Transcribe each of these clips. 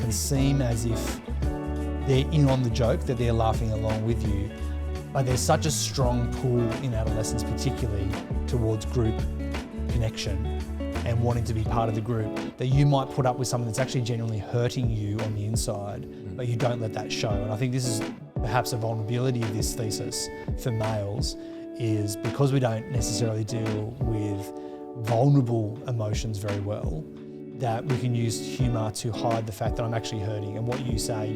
can seem as if they're in on the joke, that they're laughing along with you. But there's such a strong pull in adolescence particularly towards group connection and wanting to be part of the group, that you might put up with something that's actually genuinely hurting you on the inside, but you don't let that show. And I think this is perhaps a vulnerability of this thesis for males, is because we don't necessarily deal with vulnerable emotions very well, that we can use humour to hide the fact that I'm actually hurting. And what you say,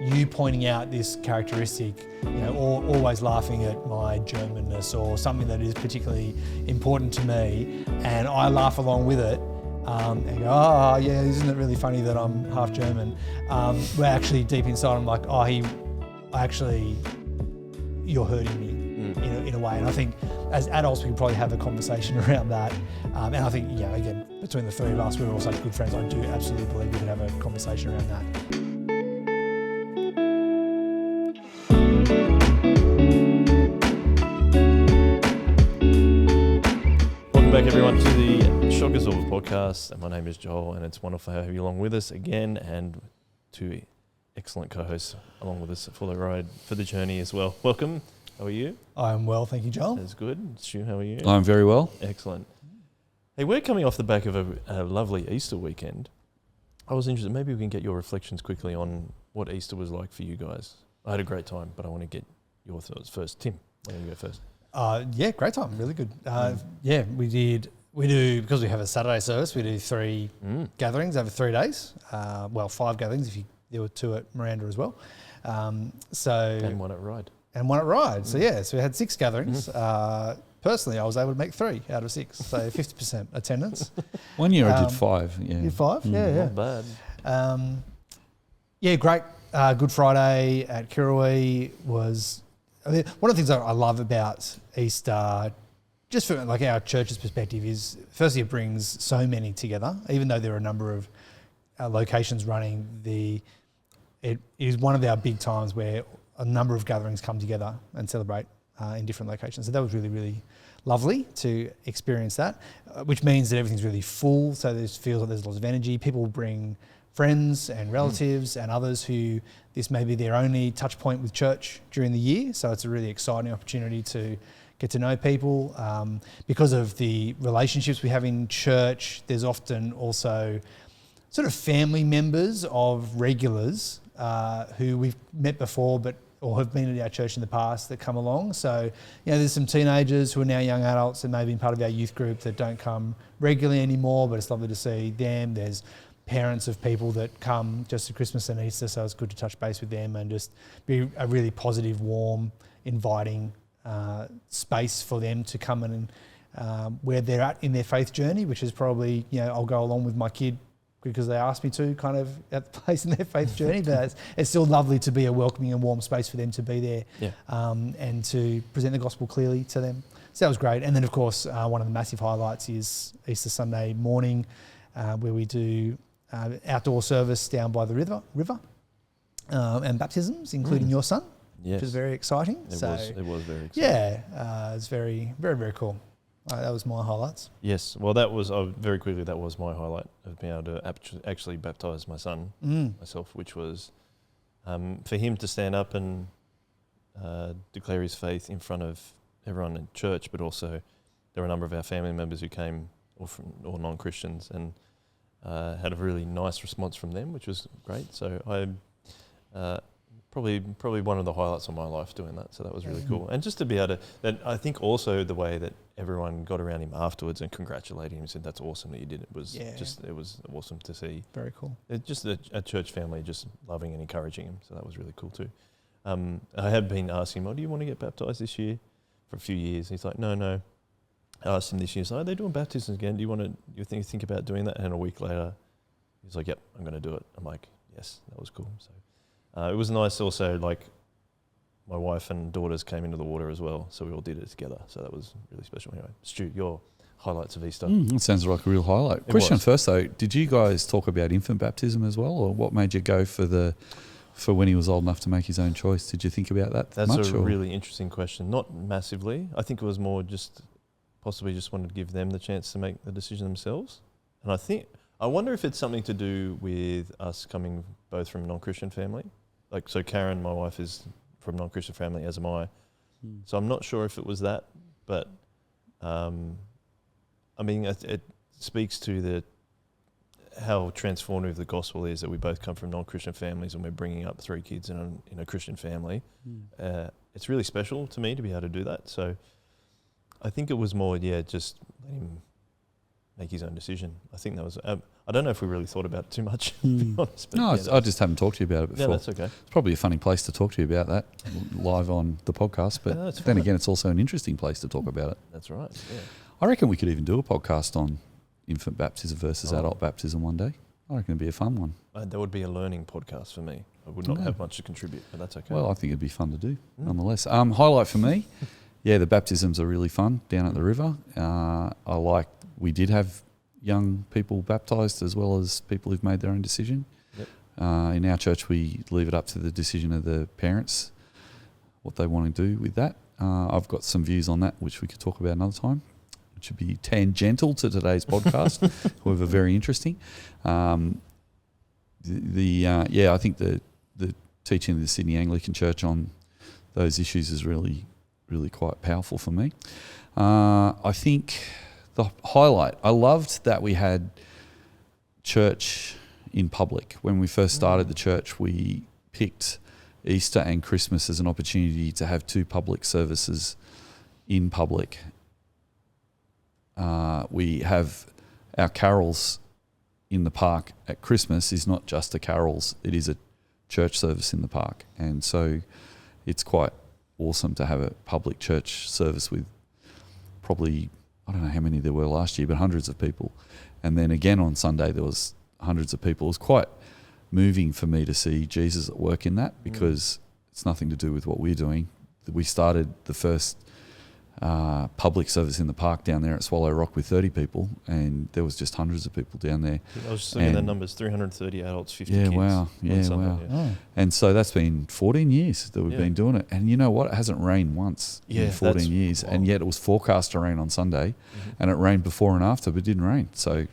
you pointing out this characteristic, always laughing at my Germanness or something that is particularly important to me, and I laugh along with it, and go, oh yeah, isn't it really funny that I'm half German? We're actually deep inside, I'm like, you're hurting me in a way. And I think as adults we can probably have a conversation around that. And I think, again, between the three of us, we're all such good friends. I do absolutely believe we can have a conversation around that. Welcome back everyone to the Shockers Over podcast. And my name is Joel, and it's wonderful to have you along with us again, and two excellent co-hosts along with us for the ride, for the journey as well. Welcome. How are you? I'm well, thank you, Joel. That's good. Stu, how are you? I'm very well. Excellent. Hey, we're coming off the back of a lovely Easter weekend. I was interested, maybe we can get your reflections quickly on what Easter was like for you guys. I had a great time, but I want to get your thoughts first. Tim, why don't you go first? Yeah, great time, really good. We do, because we have a Saturday service, we do 3 gatherings over 3 days. 5 gatherings if there were 2 at Miranda as well. And one at Ride. So we had 6 gatherings. Personally, I was able to make 3 out of 6, so 50% attendance. One year I did 5. Yeah. You did 5? Yeah. Not bad. Great. Good Friday at Kirrawee was... one of the things I love about Easter, just from like our church's perspective, is firstly it brings so many together. Even though there are a number of locations running, it is one of our big times where a number of gatherings come together and celebrate in different locations. So that was really, really lovely to experience that, which means that everything's really full. So there's feels like there's lots of energy. People bring friends and relatives and others who this may be their only touch point with church during the year. So it's a really exciting opportunity to get to know people. Because of the relationships we have in church, there's often also sort of family members of regulars who we've met before or have been at our church in the past that come along. So, there's some teenagers who are now young adults that may have been part of our youth group that don't come regularly anymore, but it's lovely to see them. There's parents of people that come just at Christmas and Easter, so it's good to touch base with them and just be a really positive, warm, inviting space for them to come in and where they're at in their faith journey, which is probably, I'll go along with my kid because they asked me to, kind of at the place in their faith journey, but it's still lovely to be a welcoming and warm space for them to be there, and to present the gospel clearly to them. So that was great. And then, of course, one of the massive highlights is Easter Sunday morning, where we do outdoor service down by the river, and baptisms, including your son, which was very exciting. It was very exciting. Yeah, it's very, very, very cool. That was my highlights. Yes, well, that was very quickly. That was my highlight of being able to actually baptise my son myself, which was for him to stand up and declare his faith in front of everyone in church, but also there were a number of our family members who came, or non-Christians, and had a really nice response from them, which was great. So I probably one of the highlights of my life doing that. So that was really cool. And just to be able to, then I think also the way that everyone got around him afterwards and congratulated him and said, "That's awesome that you did it." It was awesome to see. Very cool. Just a church family just loving and encouraging him. So that was really cool too. I had been asking him, "Oh, do you want to get baptised this year?" For a few years. He's like, no. I asked him this year, so they're doing baptisms again. Do you think about doing that? And a week later, he's like, "Yep, I'm going to do it." I'm like, "Yes, that was cool." So it was nice also, like my wife and daughters came into the water as well, so we all did it together. So that was really special. Anyway, Stu, your highlights of Easter. It sounds like a real highlight. Question first though, did you guys talk about infant baptism as well, or what made you go for when he was old enough to make his own choice? Did you think about that That's a really interesting question. Not massively. I think it was more just possibly just wanted to give them the chance to make the decision themselves. And I think I wonder if it's something to do with us coming both from a non-Christian family. Like, so Karen, my wife, is from a non-Christian family, as am I. So I'm not sure if it was that, but I mean, it speaks to how transformative the gospel is, that we both come from non-Christian families and we're bringing up 3 kids in a Christian family. It's really special to me to be able to do that. So I think it was more, just let him make his own decision. I think that was, I don't know if we really thought about it too much, to be honest. But No, I just haven't talked to you about it before. Yeah, that's okay. It's probably a funny place to talk to you about that live on the podcast, but then again, it's also an interesting place to talk about it. That's right, yeah. I reckon we could even do a podcast on infant baptism versus adult baptism one day. I reckon it'd be a fun one. That would be a learning podcast for me. I would not have much to contribute, but that's okay. Well, I think it'd be fun to do, nonetheless. Highlight for me, the baptisms are really fun down at the river. We did have young people baptised as well as people who've made their own decision. Yep. In our church, we leave it up to the decision of the parents, what they want to do with that. I've got some views on that, which we could talk about another time, which would be tangential to today's podcast, however very interesting. I think the teaching of the Sydney Anglican Church on those issues is really, really quite powerful for me. I think the highlight, I loved that we had church in public. When we first started the church, we picked Easter and Christmas as an opportunity to have 2 public services in public. We have our carols in the park at Christmas is not just a carols, it is a church service in the park. And so it's quite awesome to have a public church service with probably, I don't know how many there were last year, but hundreds of people. And then again on Sunday there was hundreds of people. It was quite moving for me to see Jesus at work in that, because it's nothing to do with what we're doing. We started the first public service in the park down there at Swallow Rock with 30 people, and there was just hundreds of people down there. I was just looking at the numbers, 330 adults, 50 kids. Wow. And so that's been 14 years that we've been doing it. And you know what? It hasn't rained once in 14 years, and yet it was forecast to rain on Sunday, and it rained before and after, but it didn't rain. So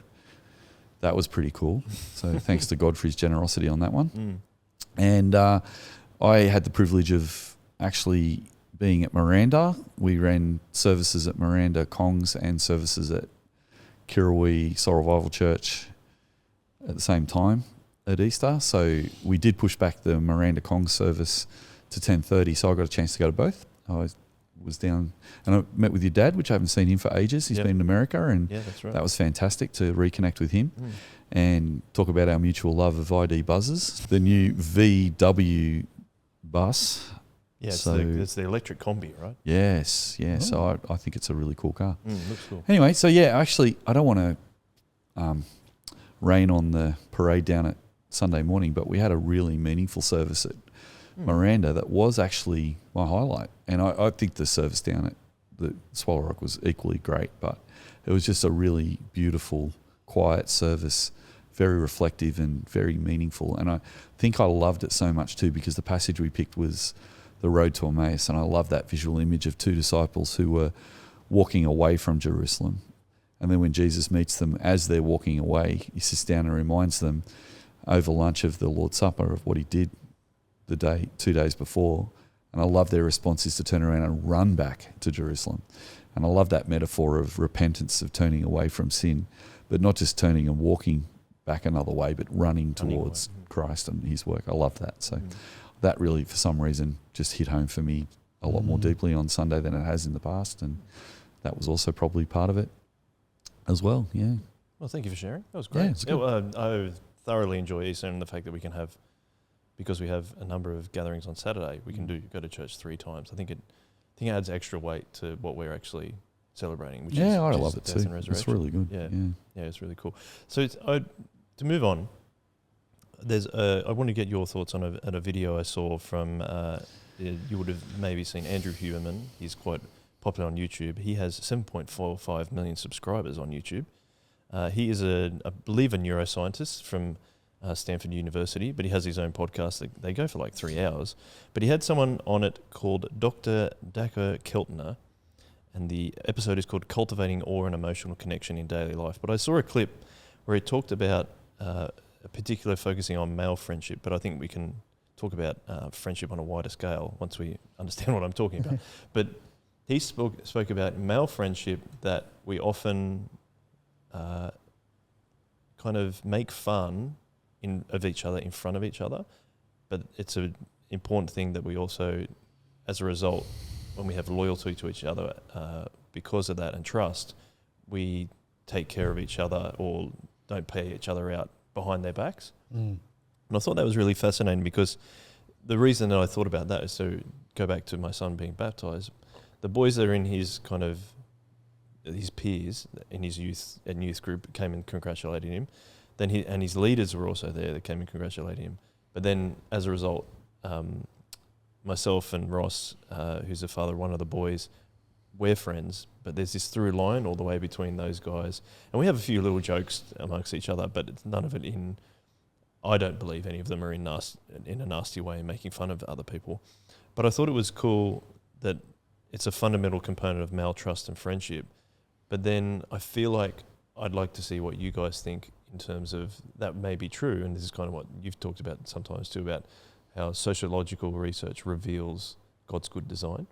that was pretty cool. So thanks to God for his generosity on that one. And I had the privilege of actually being at Miranda. We ran services at Miranda Kongs and services at Kirrawee Soul Revival Church at the same time at Easter. So we did push back the Miranda Kongs service to 10:30, so I got a chance to go to both. I was down and I met with your dad, which I haven't seen him for ages. He's been in America, and that's right. That was fantastic to reconnect with him and talk about our mutual love of ID buses. The new VW bus. Yeah, it's the electric combi, right? Yes. So I think it's a really cool car. Looks cool. Anyway, so actually, I don't want to rain on the parade down at Sunday morning, but we had a really meaningful service at Miranda that was actually my highlight. And I think the service down at the Swallow Rock was equally great, but it was just a really beautiful, quiet service, very reflective and very meaningful. And I think I loved it so much too, because the passage we picked was the road to Emmaus, and I love that visual image of 2 disciples who were walking away from Jerusalem. And then when Jesus meets them as they're walking away, he sits down and reminds them over lunch of the Lord's Supper of what he did 2 days before. And I love their response is to turn around and run back to Jerusalem. And I love that metaphor of repentance, of turning away from sin, but not just turning and walking back another way, but running towards Christ and his work. I love that. So that really, for some reason, just hit home for me a lot more deeply on Sunday than it has in the past. And that was also probably part of it as well. Yeah. Well, thank you for sharing. That was great. I thoroughly enjoy Easter and the fact that we can have, because we have a number of gatherings on Saturday, we can go to church 3 times. I think it adds extra weight to what we're actually celebrating. Which I is love it too. It's really good. Yeah, it's really cool. So to move on, I want to get your thoughts on a video I saw from, you would have maybe seen Andrew Huberman. He's quite popular on YouTube. He has 7.45 million subscribers on YouTube. He is, I believe, a neuroscientist from Stanford University, but he has his own podcast. They go for like 3 hours. But he had someone on it called Dr. Dacher Keltner, and the episode is called Cultivating Awe and Emotional Connection in Daily Life. But I saw a clip where he talked about particular focusing on male friendship, but I think we can talk about friendship on a wider scale once we understand what I'm talking about. But he spoke about male friendship, that we often kind of make fun of each other in front of each other, but it's an important thing that we also, as a result, when we have loyalty to each other because of that and trust, we take care of each other or don't pay each other out behind their backs. And I thought that was really fascinating, because the reason that I thought about that is to go back to my son being baptised. The boys that are in his kind of, his peers in his youth group came and congratulated him. Then and his leaders were also there that came and congratulated him. But then as a result, myself and Ross, who's the father of one of the boys, we're friends, but there's this through line all the way between those guys. And we have a few little jokes amongst each other, but it's none of it I don't believe any of them are in a nasty way, making fun of other people. But I thought it was cool that it's a fundamental component of male trust and friendship. But then I feel like I'd like to see what you guys think in terms of that may be true. And this is kind of what you've talked about sometimes too, about how sociological research reveals God's good design.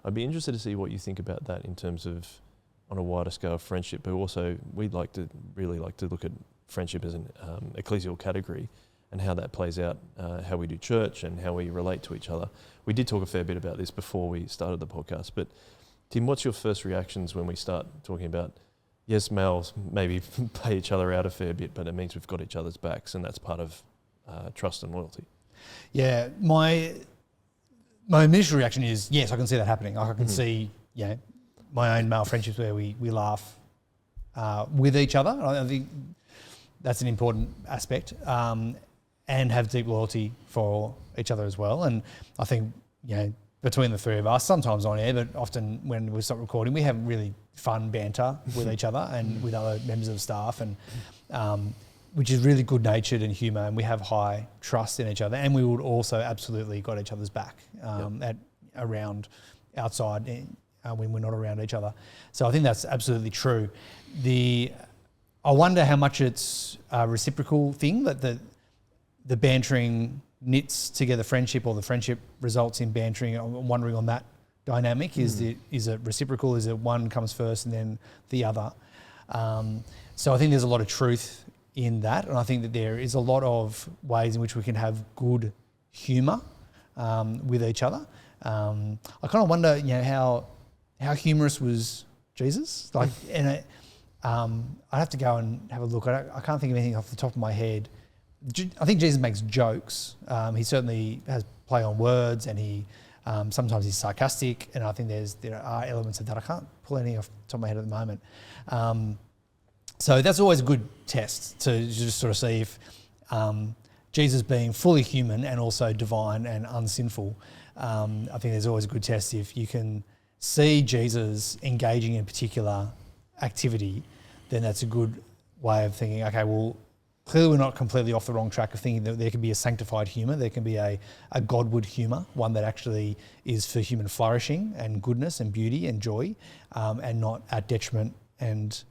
I'd be interested to see what you think about that in terms of on a wider scale of friendship, but also we'd really like to look at friendship as an ecclesial category and how that plays out, how we do church and how we relate to each other. We did talk a fair bit about this before we started the podcast, but Tim, what's your first reactions when we start talking about, yes, males maybe pay each other out a fair bit, but it means we've got each other's backs, and that's part of trust and loyalty? Yeah, my initial reaction is, yes, I can see that happening. I can see, my own male friendships where we laugh with each other. I think that's an important aspect, and have deep loyalty for each other as well. And I think, between the three of us, sometimes on air, but often when we stop recording, we have really fun banter with each other and with other members of staff, and which is really good-natured and humour, and we have high trust in each other, and we would also absolutely got each other's back around outside when we're not around each other. So I think that's absolutely true. I wonder how much it's a reciprocal thing, that the bantering knits together friendship, or the friendship results in bantering. I'm wondering on that dynamic. Is it reciprocal? Is it one comes first and then the other? So I think there's a lot of truth in that, and I think that there is a lot of ways in which we can have good humour with each other. I kind of wonder, how humorous was Jesus? I'd have to go and have a look. I can't think of anything off the top of my head. I think Jesus makes jokes. He certainly has play on words, and he sometimes he's sarcastic, and I think there are elements of that. I can't pull anything off the top of my head at the moment. So that's always a good test to just sort of see if Jesus being fully human and also divine and unsinful, I think there's always a good test if you can see Jesus engaging in a particular activity, then that's a good way of thinking, okay, well, clearly we're not completely off the wrong track of thinking that there can be a sanctified humour, there can be a Godward humour, one that actually is for human flourishing and goodness and beauty and joy, and not at detriment and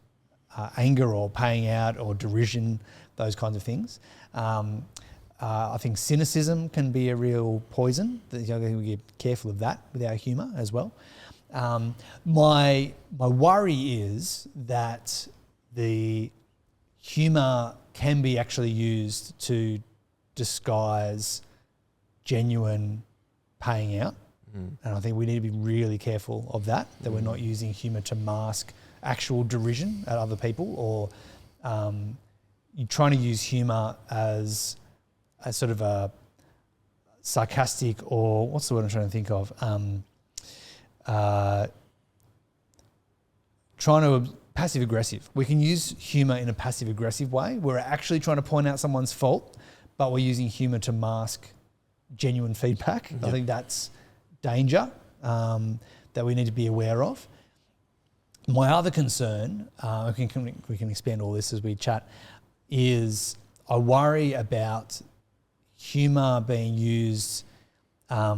anger or paying out or derision, those kinds of things. I think cynicism can be a real poison. We get careful of that with our humour as well. My worry is that the humour can be actually used to disguise genuine paying out. And I think we need to be really careful of that we're not using humour to mask actual derision at other people, or you're trying to use humour as a sort of a sarcastic, or what's the word I'm trying to think of? Passive aggressive. We can use humour in a passive aggressive way. We're actually trying to point out someone's fault, but we're using humour to mask genuine feedback. Yep. I think that's danger that we need to be aware of. My other concern, we can expand all this as we chat, is I worry about humour being used. I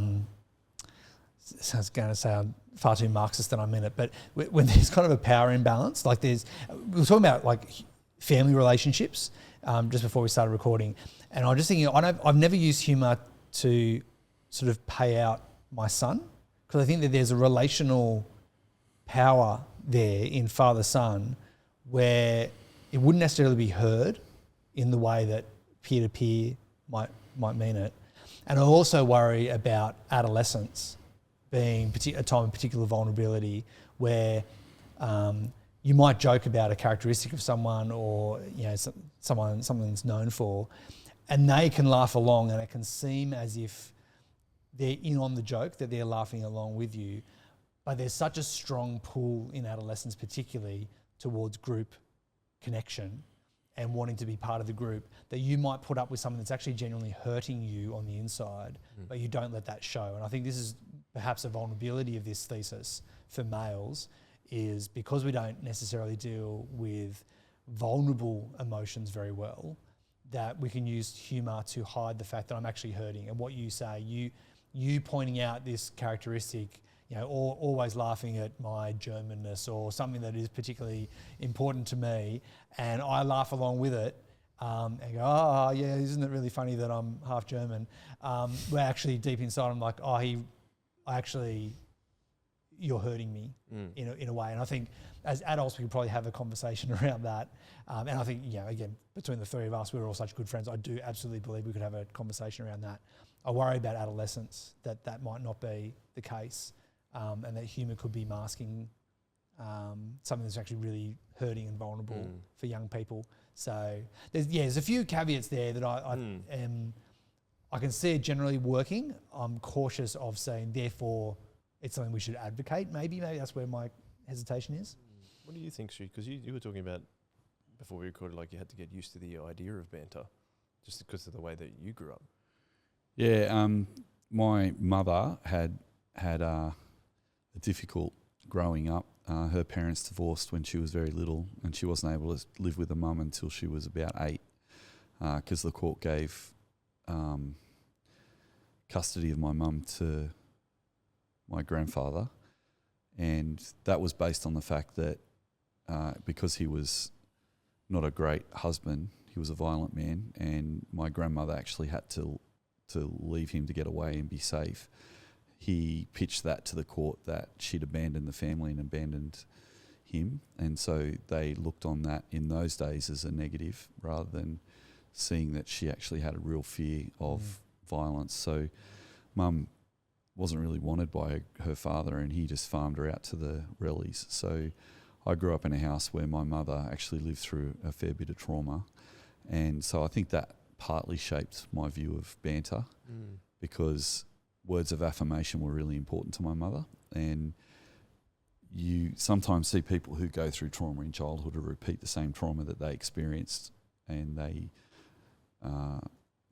was going to sound far too Marxist than I meant it, but when there's kind of a power imbalance, we were talking about family relationships just before we started recording. And I'm just thinking, I've never used humour to sort of pay out my son, because I think that there's a relational power there in father-son where it wouldn't necessarily be heard in the way that peer-to-peer might mean it. And I also worry about adolescence being a time of particular vulnerability where you might joke about a characteristic of someone or someone's known for, and they can laugh along, and it can seem as if they're in on the joke, that they're laughing along with you. But there's such a strong pull in adolescence particularly towards group connection and wanting to be part of the group, that you might put up with something that's actually genuinely hurting you on the inside, but you don't let that show. And I think this is perhaps a vulnerability of this thesis for males, is because we don't necessarily deal with vulnerable emotions very well, that we can use humour to hide the fact that I'm actually hurting. And what you say, you pointing out this characteristic, or always laughing at my Germanness or something that is particularly important to me, and I laugh along with it and go, oh yeah, isn't it really funny that I'm half German? We're actually deep inside, I'm like, you're hurting me in a way. And I think as adults we could probably have a conversation around that. And I think, again, between the three of us, we're all such good friends. I do absolutely believe we could have a conversation around that. I worry about adolescence, that might not be the case. And that humour could be masking something that's actually really hurting and vulnerable for young people. So there's a few caveats there that I can see it generally working. I'm cautious of saying, therefore, it's something we should advocate. Maybe that's where my hesitation is. What do you think, Stu? Because you were talking about, before we recorded, like you had to get used to the idea of banter just because of the way that you grew up. Yeah, my mother had a difficult growing up. Her parents divorced when she was very little, and she wasn't able to live with her mum until she was about 8, because the court gave custody of my mum to my grandfather, and that was based on the fact that because he was not a great husband, he was a violent man, and my grandmother actually had to leave him to get away and be safe. He pitched that to the court that she'd abandoned the family and abandoned him, and so they looked on that in those days as a negative rather than seeing that she actually had a real fear of violence. So Mum wasn't really wanted by her father, and he just farmed her out to the rallies. So I grew up in a house where my mother actually lived through a fair bit of trauma, and so I think that partly shaped my view of banter, because words of affirmation were really important to my mother. And you sometimes see people who go through trauma in childhood who repeat the same trauma that they experienced, and they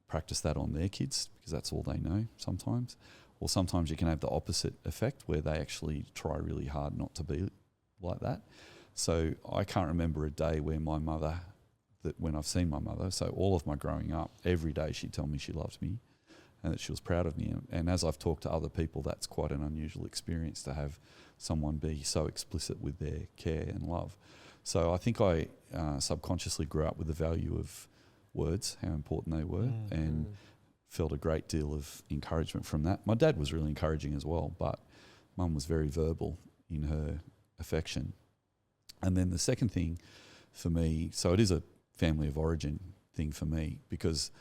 practice that on their kids because that's all they know sometimes. Or sometimes you can have the opposite effect where they actually try really hard not to be like that. So I can't remember a day where when I've seen my mother, so all of my growing up, every day she'd tell me she loved me and that she was proud of me. And as I've talked to other people, that's quite an unusual experience to have someone be so explicit with their care and love. So I think I subconsciously grew up with the value of words, how important they were, and felt a great deal of encouragement from that. My dad was really encouraging as well, but Mum was very verbal in her affection. And then the second thing for me, so it is a family of origin thing for me, because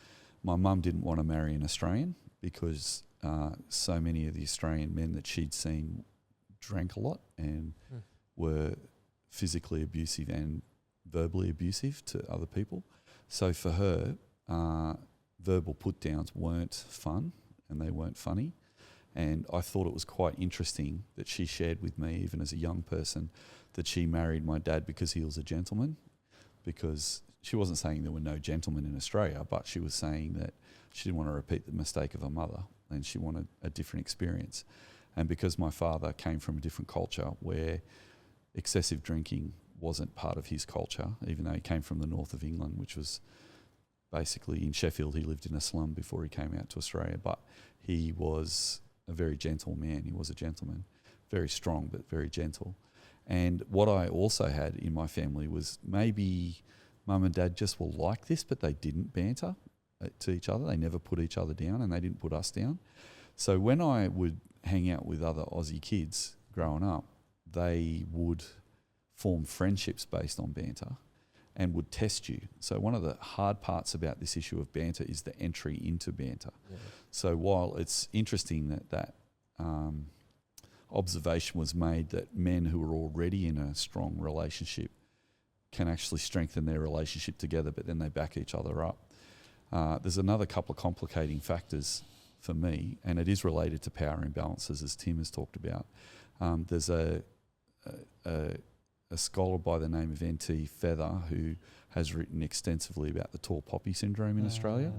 my mum didn't want to marry an Australian because so many of the Australian men that she'd seen drank a lot and were physically abusive and verbally abusive to other people. So for her, verbal put-downs weren't fun and they weren't funny. And I thought it was quite interesting that she shared with me, even as a young person, that she married my dad because he was a gentleman, because she wasn't saying there were no gentlemen in Australia, but she was saying that she didn't want to repeat the mistake of her mother and she wanted a different experience. And because my father came from a different culture where excessive drinking wasn't part of his culture, even though he came from the north of England, which was basically in Sheffield. He lived in a slum before he came out to Australia, but he was a very gentle man. He was a gentleman, very strong but very gentle. And what I also had in my family was maybe mum and dad just were like this, but they didn't banter to each other. They never put each other down, and they didn't put us down. So when I would hang out with other Aussie kids growing up, they would form friendships based on banter and would test you. So one of the hard parts about this issue of banter is the entry into banter. Yeah. So while it's interesting that observation was made that men who are already in a strong relationship can actually strengthen their relationship together, but then they back each other up. There's another couple of complicating factors for me, and it is related to power imbalances, as Tim has talked about. There's a scholar by the name of N.T. Feather who has written extensively about the tall poppy syndrome in Australia,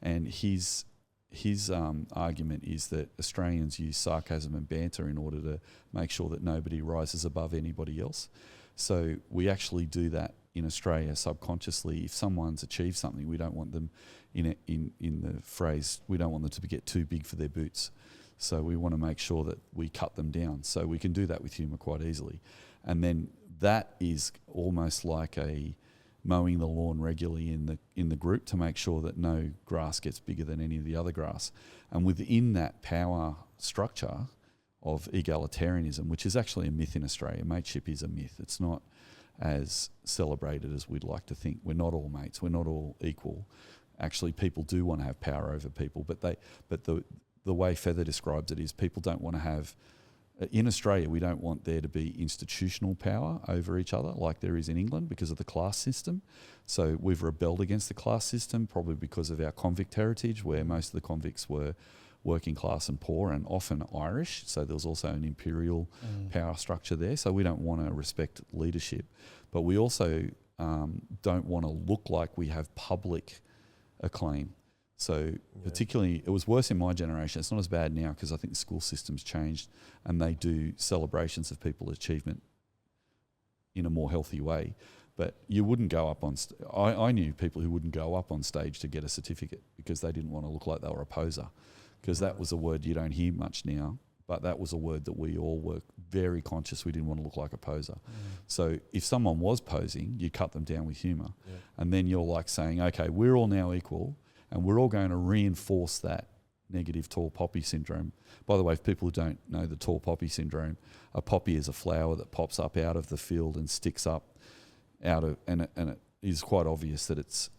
and his argument is that Australians use sarcasm and banter in order to make sure that nobody rises above anybody else. So we actually do that in Australia subconsciously. If someone's achieved something, we don't want them, in the phrase, we don't want them to get too big for their boots. So we want to make sure that we cut them down. So we can do that with humour quite easily. And then that is almost like a mowing the lawn regularly in the group to make sure that no grass gets bigger than any of the other grass. And within that power structure of egalitarianism, which is actually a myth in Australia, mateship is a myth. It's not as celebrated as we'd like to think. We're not all mates. We're not all equal. Actually, people do want to have power over people, but the way Feather describes it is people don't want to have. In Australia, we don't want there to be institutional power over each other like there is in England because of the class system. So we've rebelled against the class system, probably because of our convict heritage, where most of the convicts were working class and poor and often Irish. So there was also an imperial power structure there. So we don't want to respect leadership. But we also don't want to look like we have public acclaim. So particularly, it was worse in my generation. It's not as bad now because I think the school system's changed and they do celebrations of people's achievement in a more healthy way. But you wouldn't go up on I knew people who wouldn't go up on stage to get a certificate because they didn't want to look like they were a poser, because that was a word you don't hear much now, but that was a word that we all were very conscious we didn't want to look like a poser. So if someone was posing, you cut them down with humour. And then you're like saying, okay, we're all now equal, and we're all going to reinforce that negative tall poppy syndrome. By the way, for people who don't know the tall poppy syndrome, a poppy is a flower that pops up out of the field and sticks up out of, and it is quite obvious that it's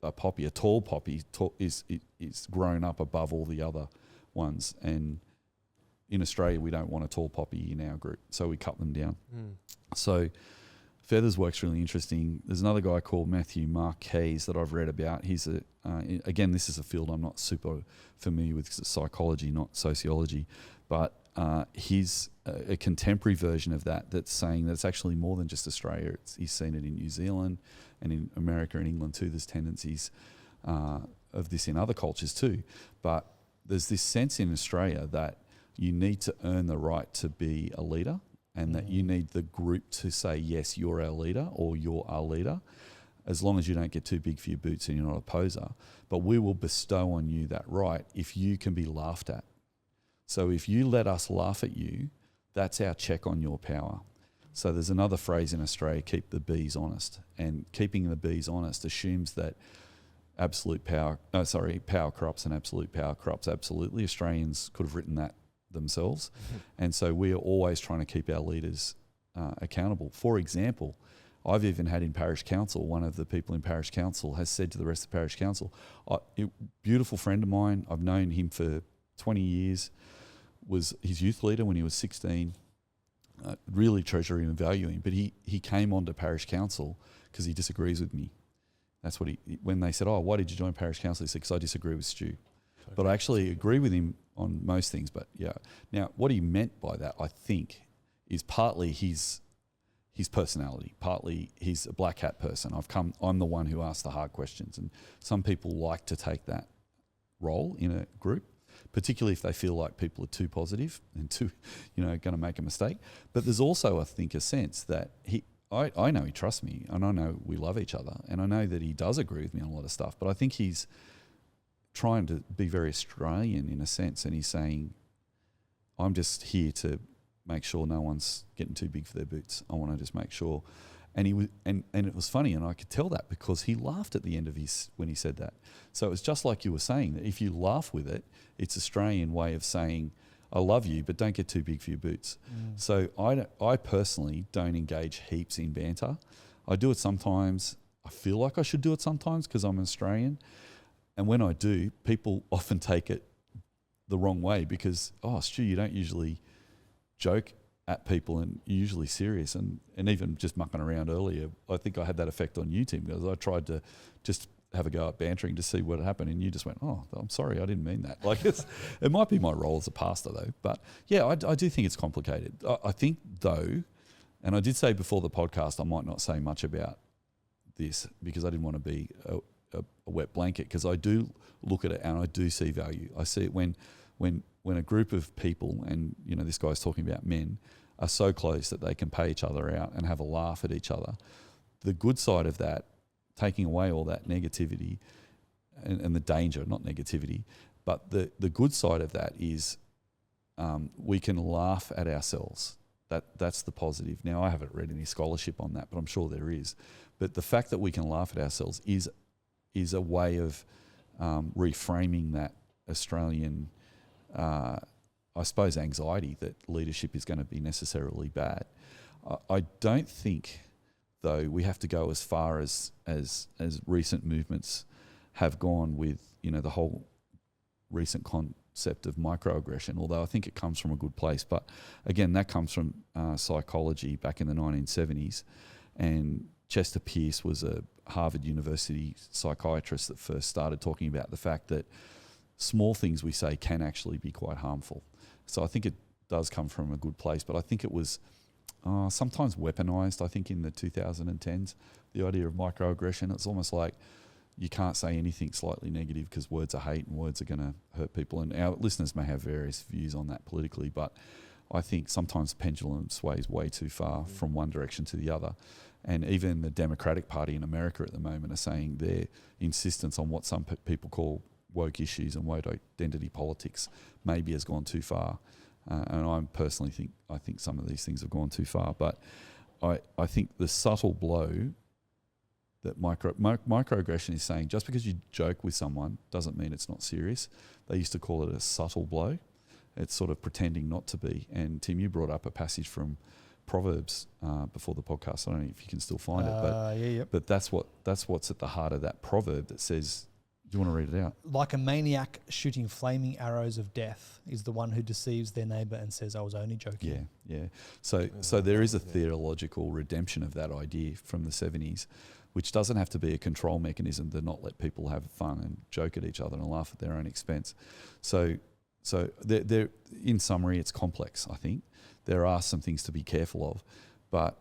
a poppy. A tall poppy is grown up above all the other ones. And in Australia, we don't want a tall poppy in our group, so we cut them down. So Feather's work's really interesting. There's another guy called Matthew Marquez that I've read about. He's again, this is a field I'm not super familiar with because it's psychology, not sociology, but he's a contemporary version of that's saying that it's actually more than just Australia. He's seen it in New Zealand and in America and England too. There's tendencies of this in other cultures too. But there's this sense in Australia that you need to earn the right to be a leader, and that you need the group to say, yes, you're our leader or you're our leader, as long as you don't get too big for your boots and you're not a poser. But we will bestow on you that right if you can be laughed at. So if you let us laugh at you, that's our check on your power. So there's another phrase in Australia, keep the bees honest. And keeping the bees honest assumes that power corrupts and absolute power corrupts absolutely. Australians could have written that themselves. And so we are always trying to keep our leaders accountable. For example, I've even had in parish council, one of the people in parish council has said to the rest of the parish council, beautiful friend of mine, I've known him for 20 years, was his youth leader when he was 16, really treasure him and value him, but he came onto parish council because he disagrees with me. That's what when they said, why did you join parish council? He said, because I disagree with Stu. Okay. But I actually agree with him on most things. But yeah, now what he meant by that, I think, is partly his personality. Partly he's a black hat person. I'm the one who asks the hard questions, and some people like to take that role in a group, particularly if they feel like people are too positive and too, going to make a mistake. But there's also, I think, a sense that I know he trusts me, and I know we love each other, and I know that he does agree with me on a lot of stuff. But I think he's trying to be very Australian in a sense, and he's saying, I'm just here to make sure no one's getting too big for their boots. I want to just make sure. And he was, and it was funny, and I could tell that because he laughed at the end of when he said that. So it was just like you were saying, that if you laugh with it, it's Australian way of saying, I love you, but don't get too big for your boots. So I personally don't engage heaps in banter. I do it sometimes. I feel like I should do it sometimes because I'm Australian. And when I do, people often take it the wrong way because, oh, Stu, you don't usually joke at people and you're usually serious. And even just mucking around earlier, I think I had that effect on you, Tim, because I tried to just have a go at bantering to see what happened, and you just went, oh, I'm sorry, I didn't mean that. Like, it might be my role as a pastor, though. But, yeah, I do think it's complicated. I think, though, and I did say before the podcast I might not say much about this because I didn't want to be a wet blanket, because I do look at it and I do see value. I see it when a group of people, and this guy's talking about men, are so close that they can pay each other out and have a laugh at each other. The good side of that, taking away all that negativity and the danger, not negativity, but the good side of that is we can laugh at ourselves. That's the positive. Now, I haven't read any scholarship on that, but I'm sure there is. But the fact that we can laugh at ourselves is a way of reframing that Australian, I suppose, anxiety that leadership is going to be necessarily bad. I don't think, though, we have to go as far as recent movements have gone with the whole recent concept of microaggression, although I think it comes from a good place. But again, that comes from psychology back in the 1970s, and Chester Pierce was a Harvard University psychiatrist that first started talking about the fact that small things we say can actually be quite harmful. So I think it does come from a good place, but I think it was sometimes weaponized, I think, in the 2010s, the idea of microaggression. It's almost like you can't say anything slightly negative because words are hate and words are going to hurt people. And our listeners may have various views on that politically, but I think sometimes the pendulum sways way too far from one direction to the other. And even the Democratic Party in America at the moment are saying their insistence on what some people call woke issues and woke identity politics maybe has gone too far. And I personally think some of these things have gone too far. But I think the subtle blow that microaggression is saying, just because you joke with someone doesn't mean it's not serious. They used to call it a subtle blow. It's sort of pretending not to be. And Tim, you brought up a passage from Proverbs before the podcast. I don't know if you can still find it, but that's what's at the heart of that proverb that says, do you want to read it out? Like a maniac shooting flaming arrows of death is the one who deceives their neighbour and says, I was only joking. Yeah. So there is a theological redemption of that idea from the 70s, which doesn't have to be a control mechanism to not let people have fun and joke at each other and laugh at their own expense. So there, in summary, it's complex, I think. There are some things to be careful of. But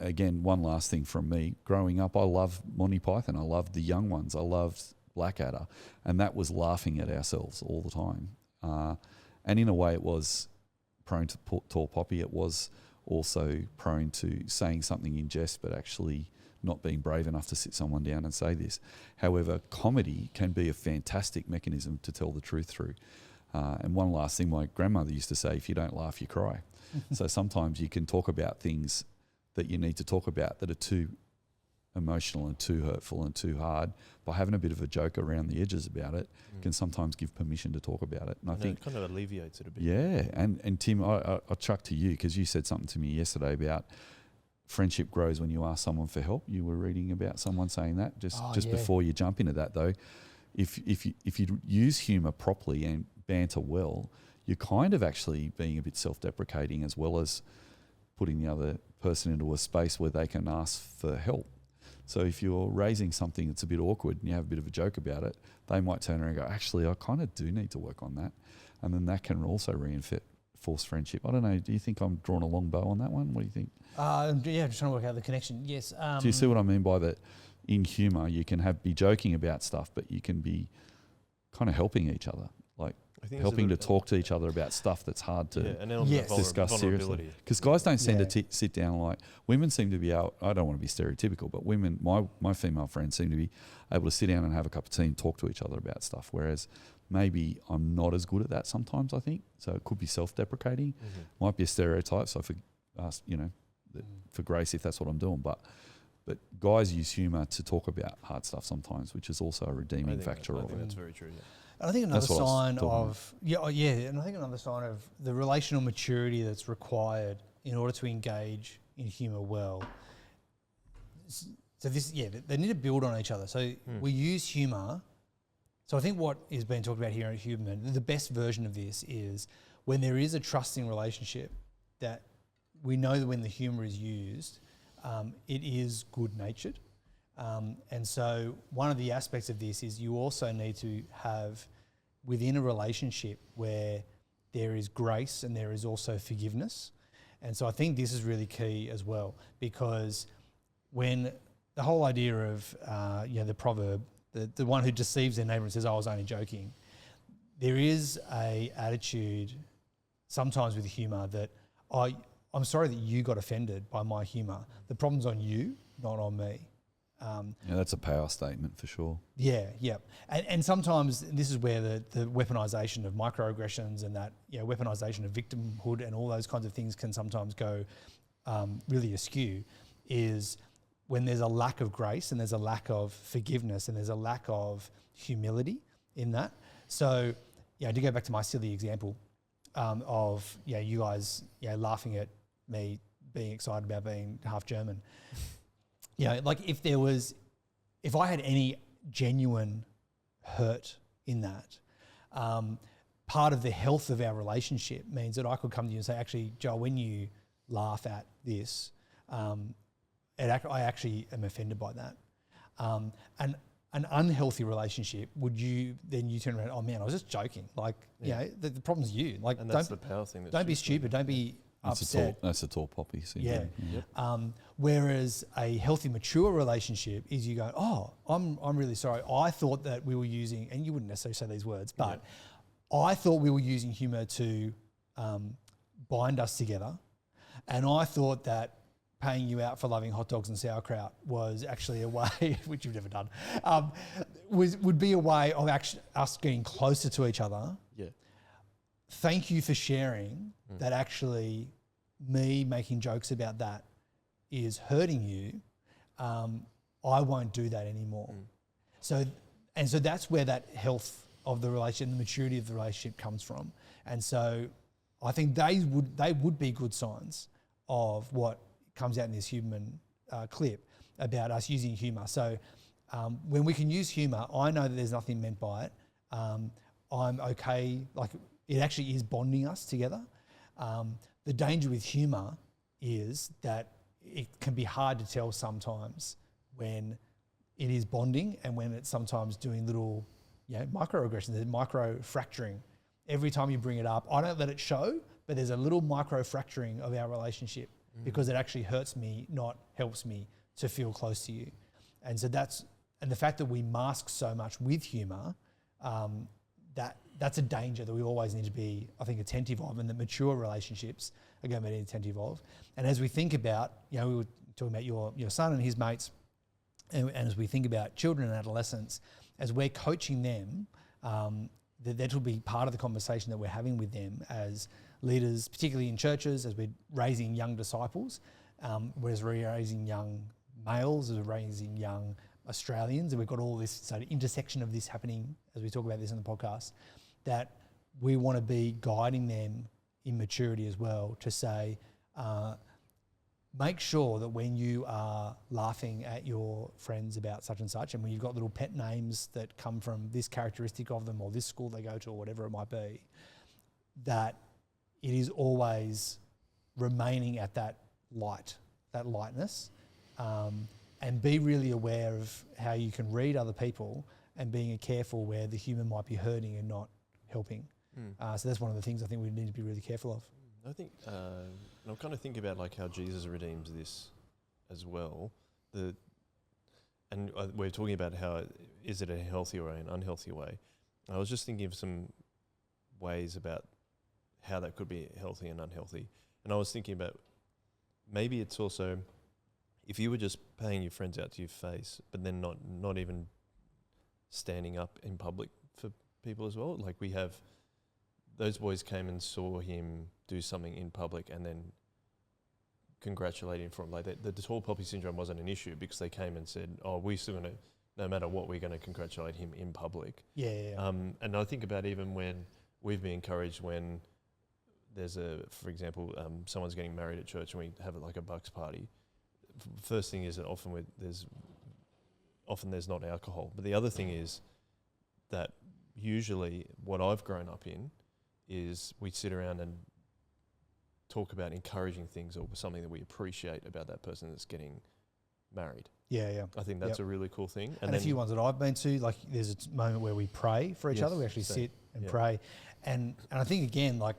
again, one last thing from me. Growing up, I loved Monty Python. I loved the young ones. I loved Blackadder. And that was laughing at ourselves all the time. And in a way, it was prone to tall poppy. It was also prone to saying something in jest, but actually not being brave enough to sit someone down and say this. However, comedy can be a fantastic mechanism to tell the truth through. And one last thing, my grandmother used to say, if you don't laugh, you cry. So sometimes you can talk about things that you need to talk about that are too emotional and too hurtful and too hard. By having a bit of a joke around the edges about it can sometimes give permission to talk about it. And I think it kind of alleviates it a bit. Yeah. And Tim, I chuck to you because you said something to me yesterday about friendship grows when you ask someone for help. You were reading about someone saying that just before you jump into that, though. If you use humour properly and banter well, you're kind of actually being a bit self-deprecating as well as putting the other person into a space where they can ask for help. So if you're raising something that's a bit awkward and you have a bit of a joke about it, they might turn around and go, actually, I kind of do need to work on that. And then that can also reinforce friendship. I don't know, do you think I'm drawing a long bow on that one? What do you think? Just trying to work out the connection. Yes. Do you see what I mean by that? In humour, you can be joking about stuff, but you can be kind of helping each other. Like helping to talk to each other about stuff that's hard to discuss seriously. Because guys don't tend to sit down like women seem to be out. I don't want to be stereotypical, but women, my female friends seem to be able to sit down and have a cup of tea and talk to each other about stuff. Whereas maybe I'm not as good at that sometimes. I think so. It could be self-deprecating. Might be a stereotype. So if for grace if that's what I'm doing. But guys use humour to talk about hard stuff sometimes, which is also a redeeming factor I of think it. that's very true. Yeah. And I think another That's what I was sign talking of and I think another sign of the relational maturity that's required in order to engage in humour well. So they need to build on each other. So we use humour. So I think what is being talked about here at Huberman, the best version of this is when there is a trusting relationship, that we know that when the humour is used, it is good-natured. And so one of the aspects of this is you also need to have within a relationship where there is grace and there is also forgiveness. And so I think this is really key as well, because when the whole idea of the proverb, the one who deceives their neighbour and says, "I was only joking," there is a attitude sometimes with humour that I'm sorry that you got offended by my humour. The problem's on you, not on me. That's a power statement for sure. Yeah. And sometimes this is where the weaponisation of microaggressions and that weaponisation of victimhood and all those kinds of things can sometimes go really askew, is when there's a lack of grace and there's a lack of forgiveness and there's a lack of humility in that. So, to go back to my silly example of you guys laughing at me being excited about being half German. Like if I had any genuine hurt in that, part of the health of our relationship means that I could come to you and say, actually, Joel, when you laugh at this, I actually am offended by that. And an unhealthy relationship, you turn around, oh man, I was just joking. Like, the problem's you. Like, And that's the power thing. Don't be stupid. Don't be upset. That's a tall poppy syndrome. Whereas a healthy, mature relationship is you go, oh, I'm really sorry. I thought that we were using, and you wouldn't necessarily say these words, but I thought we were using humour to bind us together. And I thought that paying you out for loving hot dogs and sauerkraut was actually a way, which you've never done, would be a way of actually us getting closer to each other. Yeah. Thank you for sharing that actually me making jokes about that is hurting you. I won't do that anymore. So that's where that health of the relationship, the maturity of the relationship comes from. And so I think they would be good signs of what comes out in this Huberman clip about us using humour. So when we can use humour, I know that there's nothing meant by it. I'm okay, like it actually is bonding us together. The danger with humour is that it can be hard to tell sometimes when it is bonding and when it's sometimes doing little microaggressions, micro fracturing. Every time you bring it up, I don't let it show, but there's a little micro fracturing of our relationship because it actually hurts me, not helps me to feel close to you. And so and the fact that we mask so much with humour, that's a danger that we always need to be, I think, attentive of, and the mature relationships are going to be attentive of. And as we think about, we were talking about your son and his mates, and as we think about children and adolescents, as we're coaching them, that will be part of the conversation that we're having with them as leaders, particularly in churches, as we're raising young disciples, whereas we're raising young males, as we're raising young Australians, and we've got all this sort of intersection of this happening as we talk about this in the podcast, that we want to be guiding them in maturity as well to say, make sure that when you are laughing at your friends about such and such, and when you've got little pet names that come from this characteristic of them or this school they go to or whatever it might be, that it is always remaining at that lightness, and be really aware of how you can read other people and being careful where the human might be hurting and not helping. So that's one of the things I think we need to be really careful of. I think, I'm kind of thinking about like how Jesus redeems this as well. We're talking about how is it a healthy or an unhealthy way. I was just thinking of some ways about how that could be healthy and unhealthy. And I was thinking about maybe it's also if you were just paying your friends out to your face, but then not even standing up in public for people as well. Like we have, those boys came and saw him do something in public and then congratulating from like the tall poppy syndrome wasn't an issue because they came and said, "Oh, we're still going to, no matter what, we're going to congratulate him in public." Yeah. And I think about even when we've been encouraged when there's for example, someone's getting married at church and we have like a bucks party. First thing is that often there's not alcohol, but the other thing is that usually what I've grown up in is we sit around and talk about encouraging things or something that we appreciate about that person that's getting married. Yeah. I think that's a really cool thing. And a few ones that I've been to, like there's a moment where we pray for each other. We actually sit and pray. And I think again, like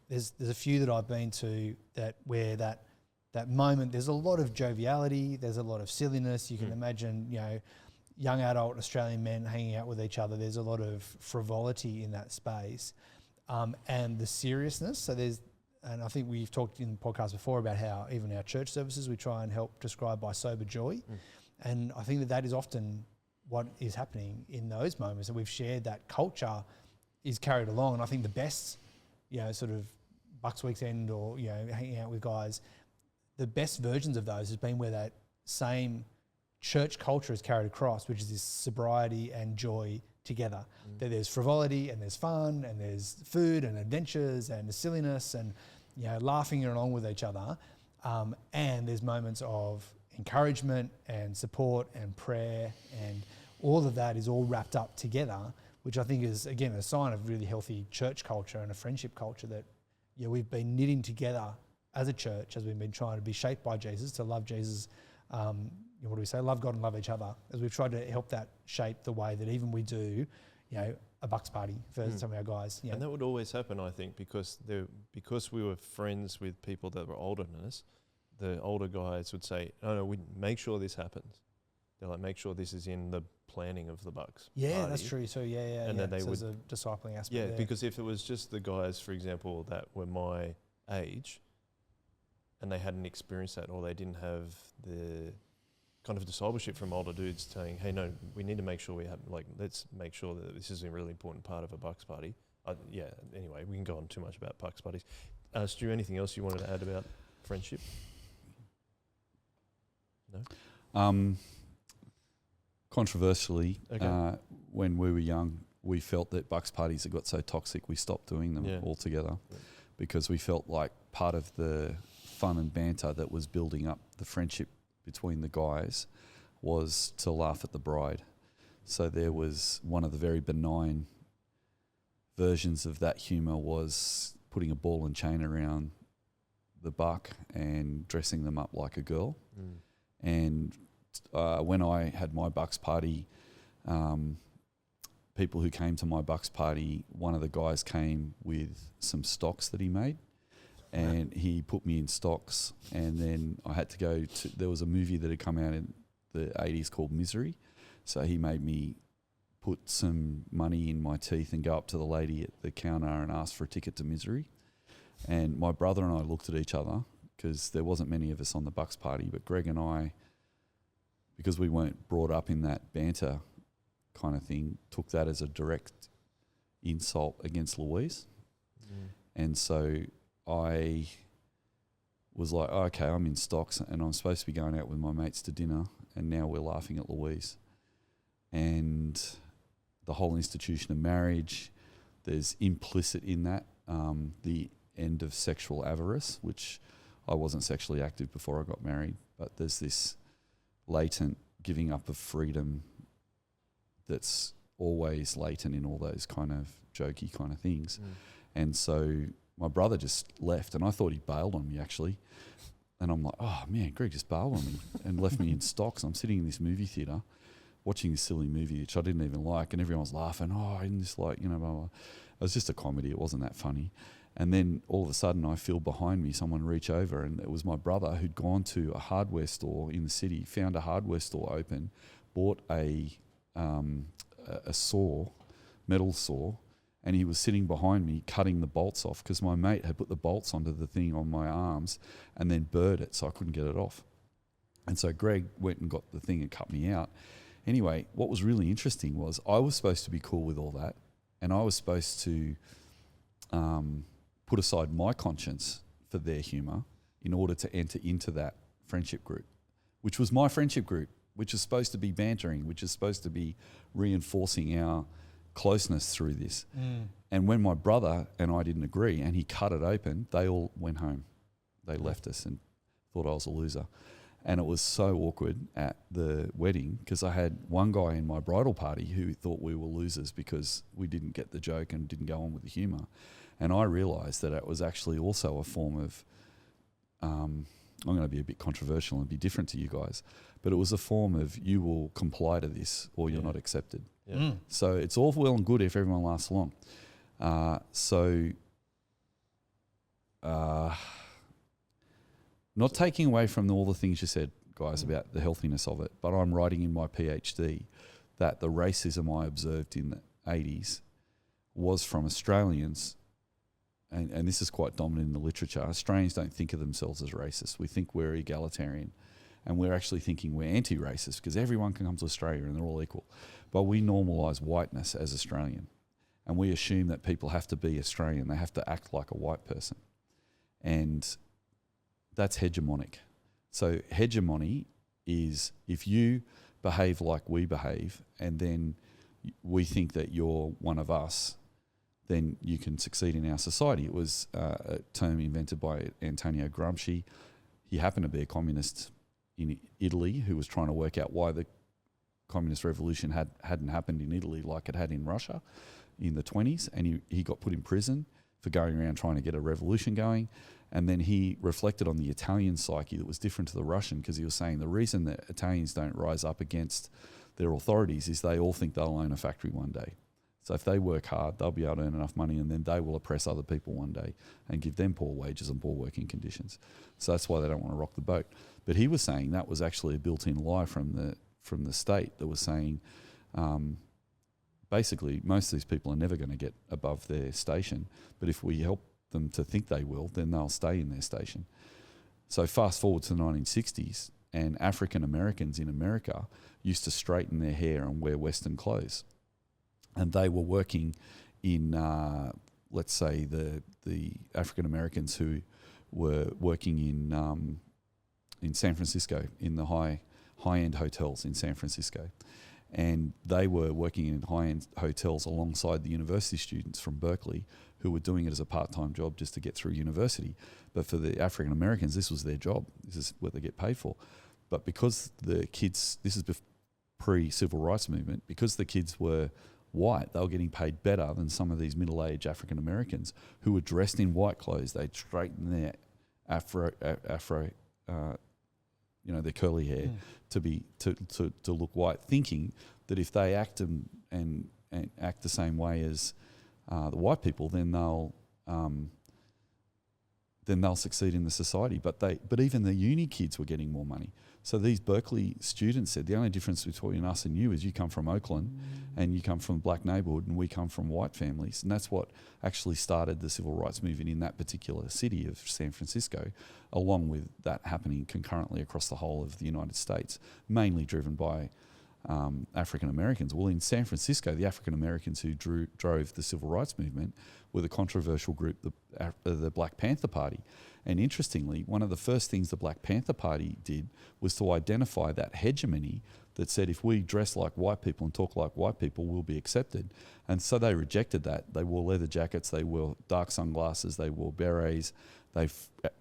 there's a few that I've been to where that moment, there's a lot of joviality, there's a lot of silliness. You can imagine, young adult Australian men hanging out with each other. There's a lot of frivolity in that space. And the seriousness. So and I think we've talked in the podcast before about how even our church services, we try and help describe by sober joy. And I think that is often what is happening in those moments. And we've shared that culture is carried along. And I think the best, sort of Bucks Weekend or, hanging out with guys, the best versions of those has been where that same church culture is carried across, which is this sobriety and joy together. That there's frivolity and there's fun and there's food and adventures and the silliness and laughing along with each other, and there's moments of encouragement and support and prayer, and all of that is all wrapped up together, which I think is again a sign of really healthy church culture and a friendship culture that we've been knitting together as a church as we've been trying to be shaped by Jesus, to love Jesus. What do we say? Love God and love each other. As we've tried to help that shape the way that even we do, a bucks party for some of our guys. And that would always happen, I think, because we were friends with people that were older than us. The older guys would say, "No, we make sure this happens." They're like, "Make sure this is in the planning of the bucks." Yeah, party. That's true. So and then they so would, there's a discipling aspect. Yeah, there. because if it was just the guys, for example, that were my age, and they hadn't experienced that, or they didn't have the kind of discipleship from older dudes saying, "Hey, no, we need to make sure let's make sure that this is a really important part of a bucks party." Anyway, we can go on too much about bucks parties. Stu, anything else you wanted to add about friendship? No? Controversially, when we were young, we felt that bucks parties had got so toxic we stopped doing them altogether because we felt like part of the fun and banter that was building up the friendship between the guys was to laugh at the bride. So there was one of the very benign versions of that humour was putting a ball and chain around the buck and dressing them up like a girl. And when I had my bucks party, people who came to my bucks party, one of the guys came with some stocks that he made. And he put me in stocks, and then I had to go to, there was a movie that had come out in the 80s called Misery. So he made me put some money in my teeth and go up to the lady at the counter and ask for a ticket to Misery. And my brother and I looked at each other because there wasn't many of us on the bucks party, but Greg and I, because we weren't brought up in that banter kind of thing, took that as a direct insult against Louise. And so I was like, okay, I'm in stocks and I'm supposed to be going out with my mates to dinner, and now we're laughing at Louise. And the whole institution of marriage, there's implicit in that the end of sexual avarice, which I wasn't sexually active before I got married, but there's this latent giving up of freedom that's always latent in all those kind of jokey kind of things. And so my brother just left, and I thought he bailed on me actually. And I'm like, oh man, Greg just bailed on me and left me in stocks. I'm sitting in this movie theatre watching this silly movie, which I didn't even like, and everyone's laughing, in this blah, blah. It was just a comedy. It wasn't that funny. And then all of a sudden I feel behind me someone reach over, and it was my brother who'd gone to a hardware store in the city, found a hardware store open, bought a saw, metal saw, and he was sitting behind me cutting the bolts off because my mate had put the bolts onto the thing on my arms and then burred it so I couldn't get it off. And so Greg went and got the thing and cut me out. Anyway, what was really interesting was I was supposed to be cool with all that, and I was supposed to put aside my conscience for their humour in order to enter into that friendship group, which was my friendship group, which is supposed to be bantering, which is supposed to be reinforcing our closeness through this. And when my brother and I didn't agree and he cut it open, they all went home. They left us and thought I was a loser. And it was so awkward at the wedding because I had one guy in my bridal party who thought we were losers because we didn't get the joke and didn't go on with the humour. And I realised that it was actually also a form of, I'm going to be a bit controversial and be different to you guys, but it was a form of you will comply to this or you're not accepted. Yeah. So it's all well and good if everyone lasts long. Not taking away from all the things you said, guys, about the healthiness of it, but I'm writing in my PhD that the racism I observed in the 80s was from Australians, and this is quite dominant in the literature. Australians don't think of themselves as racist. We think we're egalitarian, and we're actually thinking we're anti-racist because everyone can come to Australia and they're all equal. But we normalise whiteness as Australian, and we assume that people have to be Australian. They have to act like a white person. And that's hegemonic. So hegemony is if you behave like we behave and then we think that you're one of us, then you can succeed in our society. It was a term invented by Antonio Gramsci. He happened to be a communist in Italy who was trying to work out why the communist revolution hadn't happened in Italy like it had in Russia in the 1920s, and he got put in prison for going around trying to get a revolution going. And then he reflected on the Italian psyche that was different to the Russian, because he was saying the reason that Italians don't rise up against their authorities is they all think they'll own a factory one day. So if they work hard, they'll be able to earn enough money, and then they will oppress other people one day and give them poor wages and poor working conditions. So that's why they don't want to rock the boat. But he was saying that was actually a built-in lie from the state that was saying basically most of these people are never going to get above their station, but if we help them to think they will, then they'll stay in their station. So fast forward to the 1960s, and African Americans in America used to straighten their hair and wear Western clothes. And they were working in, let's say, the African Americans who were working in San Francisco, in the high-end hotels in San Francisco. And they were working in high-end hotels alongside the university students from Berkeley who were doing it as a part-time job just to get through university. But for the African Americans, this was their job. This is what they get paid for. But because the kids, this is pre-civil rights movement, because the kids were white, they were getting paid better than some of these middle-aged African Americans who were dressed in white clothes. They'd straighten their afro their curly hair to look white, thinking that if they act and act the same way as the white people, then they'll succeed in the society. But even the uni kids were getting more money. So these Berkeley students said the only difference between us and you is you come from Oakland and you come from a black neighbourhood and we come from white families. And that's what actually started the civil rights movement in that particular city of San Francisco, along with that happening concurrently across the whole of the United States, mainly driven by African Americans. Well, in San Francisco, the African Americans who drove the civil rights movement were the controversial group, the Black Panther Party. And interestingly, one of the first things the Black Panther Party did was to identify that hegemony that said if we dress like white people and talk like white people, we'll be accepted. And so they rejected that. They wore leather jackets, they wore dark sunglasses, they wore berets, they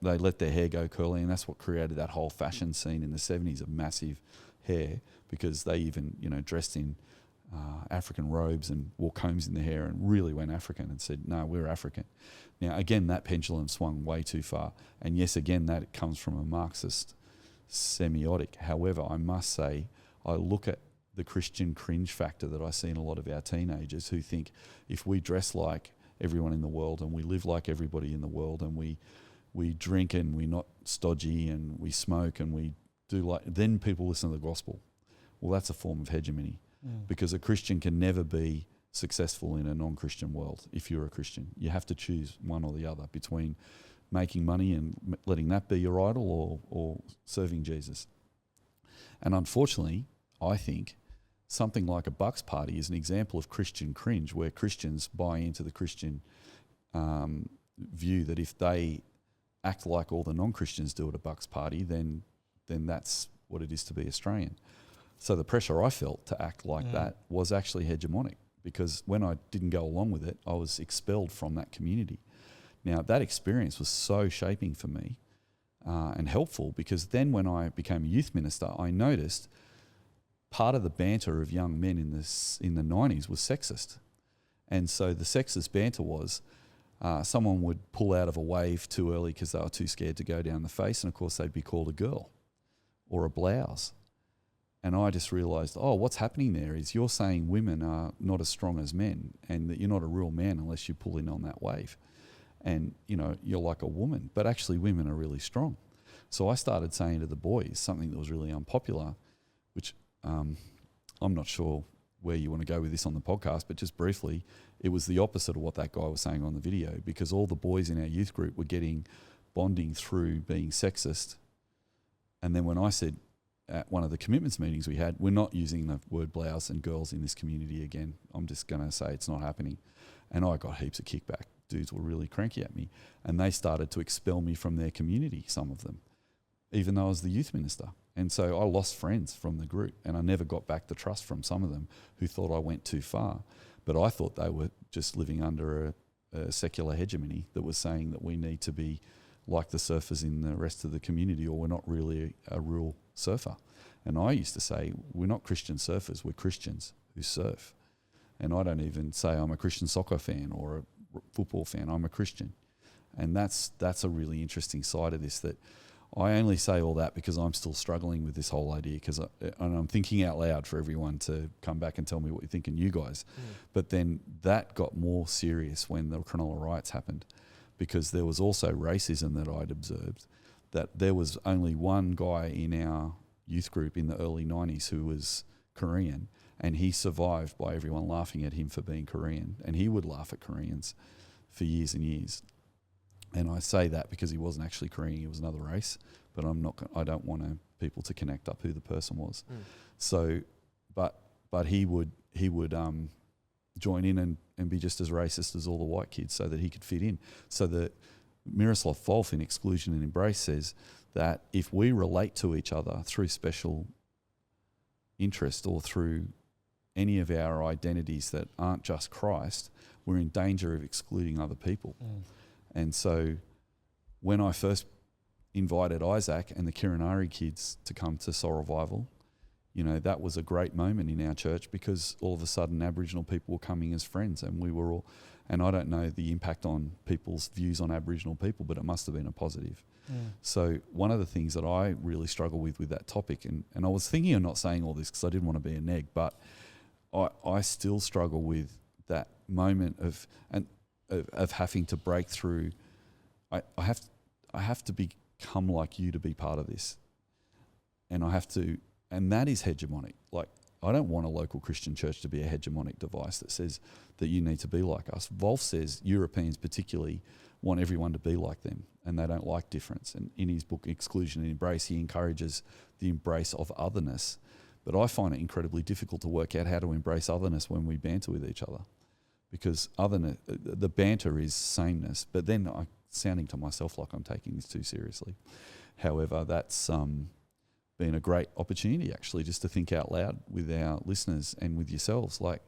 let their hair go curly, and that's what created that whole fashion scene in the 70s of massive hair, because they even dressed in African robes and wore combs in their hair and really went African and said, no, we're African. Now, again, that pendulum swung way too far. And yes, again, that comes from a Marxist semiotic. However, I must say, I look at the Christian cringe factor that I see in a lot of our teenagers who think if we dress like everyone in the world and we live like everybody in the world and we drink and we're not stodgy and we smoke and we do like, then people listen to the gospel. Well, that's a form of hegemony. Because a Christian can never be successful in a non-Christian world. If you're a Christian, you have to choose one or the other between making money and letting that be your idol or serving Jesus. And unfortunately, I think something like a Bucks party is an example of Christian cringe, where Christians buy into the Christian view that if they act like all the non-Christians do at a Bucks party, then that's what it is to be Australian. So the pressure I felt to act like that was actually hegemonic, because when I didn't go along with it, I was expelled from that community. Now, that experience was so shaping for me and helpful, because then when I became a youth minister, I noticed part of the banter of young men in the 90s was sexist. And so the sexist banter was someone would pull out of a wave too early because they were too scared to go down the face, and of course they'd be called a girl or a blouse. And I just realised, what's happening there is you're saying women are not as strong as men, and that you're not a real man unless you pull in on that wave. And, you're like a woman, but actually women are really strong. So I started saying to the boys something that was really unpopular, which I'm not sure where you want to go with this on the podcast, but just briefly, it was the opposite of what that guy was saying on the video, because all the boys in our youth group were getting bonding through being sexist. And then when I said at one of the commitments meetings we had, we're not using the word blouse and girls in this community again, I'm just going to say it's not happening. And I got heaps of kickback. Dudes were really cranky at me, and they started to expel me from their community, some of them, even though I was the youth minister. And so I lost friends from the group, and I never got back the trust from some of them who thought I went too far. But I thought they were just living under a secular hegemony that was saying that we need to be like the surfers in the rest of the community, or we're not really a real surfer. And I used to say, we're not Christian surfers, we're Christians who surf. And I don't even say I'm a Christian soccer fan or a football fan, I'm a Christian. And that's a really interesting side of this, that I only say all that because I'm still struggling with this whole idea, and I'm thinking out loud for everyone to come back and tell me what you think, and you guys. But then that got more serious when the Cronulla riots happened, because there was also racism that I'd observed, that there was only one guy in our youth group in the early 90s who was Korean, and he survived by everyone laughing at him for being Korean, and he would laugh at Koreans for years and years. And I say that because he wasn't actually Korean, he was another race, but I don't want people to connect up who the person was. So, but he would join in and be just as racist as all the white kids so that he could fit in. So that Miroslav Volf in Exclusion and Embrace says that if we relate to each other through special interest or through any of our identities that aren't just Christ, we're in danger of excluding other people. And so when I first invited Isaac and the Kirinari kids to come to Soul Revival, that was a great moment in our church, because all of a sudden Aboriginal people were coming as friends, and we were all, and I don't know the impact on people's views on Aboriginal people, but it must have been a positive. So one of the things that I really struggle with that topic, and I was thinking of not saying all this because I didn't want to be a neg, but I still struggle with that moment of having to break through. I have to become like you to be part of this, and and that is hegemonic. Like, I don't want a local Christian church to be a hegemonic device that says that you need to be like us. Wolf says Europeans particularly want everyone to be like them, and they don't like difference. And in his book Exclusion and Embrace, he encourages the embrace of otherness. But I find it incredibly difficult to work out how to embrace otherness when we banter with each other, because otherness, the banter is sameness, but then I'm sounding to myself like I'm taking this too seriously. However, that's been a great opportunity actually just to think out loud with our listeners and with yourselves, like,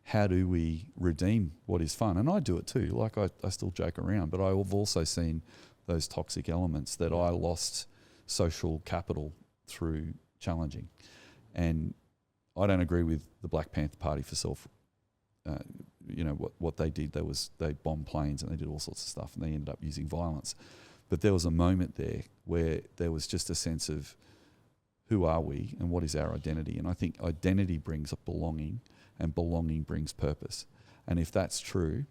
how do we redeem what is fun? And I do it too. Like, I still joke around, but I've also seen those toxic elements that I lost social capital through challenging. And I don't agree with the Black Panther Party for what they did. They bombed planes and they did all sorts of stuff, and they ended up using violence. But there was a moment there where there was just a sense of, who are we and what is our identity? And I think identity brings a belonging, and belonging brings purpose. And if that's true,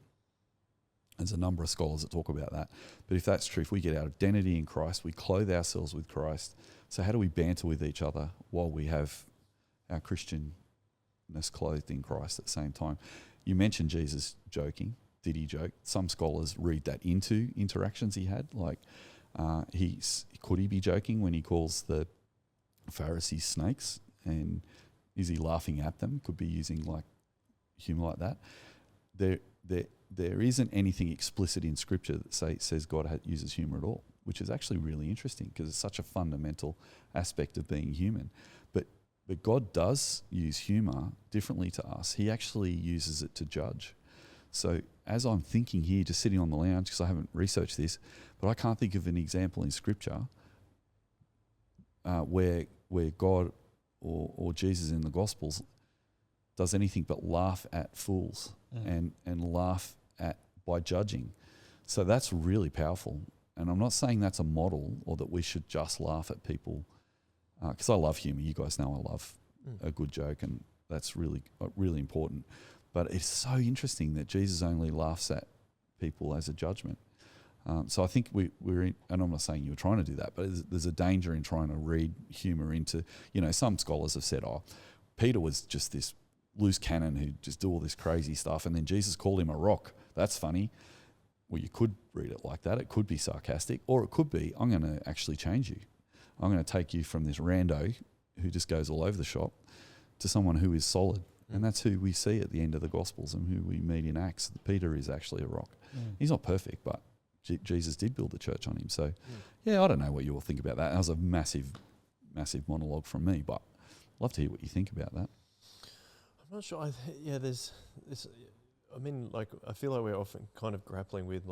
there's a number of scholars that talk about that, but if that's true, if we get our identity in Christ, we clothe ourselves with Christ. So how do we banter with each other while we have our Christianness clothed in Christ at the same time? You mentioned Jesus joking. Did he joke? Some scholars read that into interactions he had. Like, could he be joking when he calls the Pharisees snakes, and is he laughing at them? Could be using like humour like that. there isn't anything explicit in Scripture that says God uses humour at all, which is actually really interesting because it's such a fundamental aspect of being human. But God does use humour differently to us. He actually uses it to judge. So as I'm thinking here, just sitting on the lounge, because I haven't researched this, but I can't think of an example in Scripture where God or Jesus in the Gospels does anything but laugh at fools and laugh at by judging. So that's really powerful. And I'm not saying that's a model or that we should just laugh at people, because I love humour. You guys know I love a good joke, and that's really, really important. But it's so interesting that Jesus only laughs at people as a judgment. So I think we're in, and I'm not saying you were trying to do that, but there's a danger in trying to read humour into, some scholars have said, Peter was just this loose cannon who just do all this crazy stuff, and then Jesus called him a rock. That's funny. Well, you could read it like that. It could be sarcastic, or it could be, I'm going to actually change you. I'm going to take you from this rando who just goes all over the shop to someone who is solid. And that's who we see at the end of the Gospels and who we meet in Acts. Peter is actually a rock. He's not perfect, but Jesus did build the church on him. So, I don't know what you all think about that. That was a massive, massive monologue from me, but I'd love to hear what you think about that. I'm not sure. There's this. I feel like we're often kind of grappling with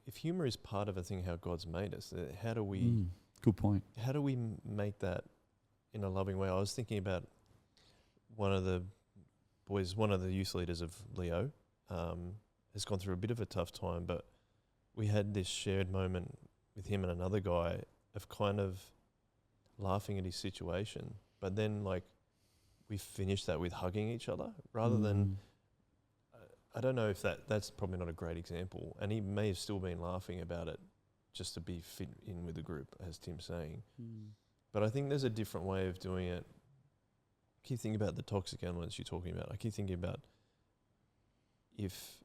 if humour is part of a thing, how God's made us, how do we... Good point. How do we make that in a loving way? I was thinking about one of the youth leaders of Leo, has gone through a bit of a tough time, but we had this shared moment with him and another guy of kind of laughing at his situation, but then we finished that with hugging each other rather than... I don't know if that's probably not a great example, and he may have still been laughing about it just to be fit in with the group, as Tim's saying. But I think there's a different way of doing it. I keep thinking about the toxic elements you're talking about. I keep thinking about if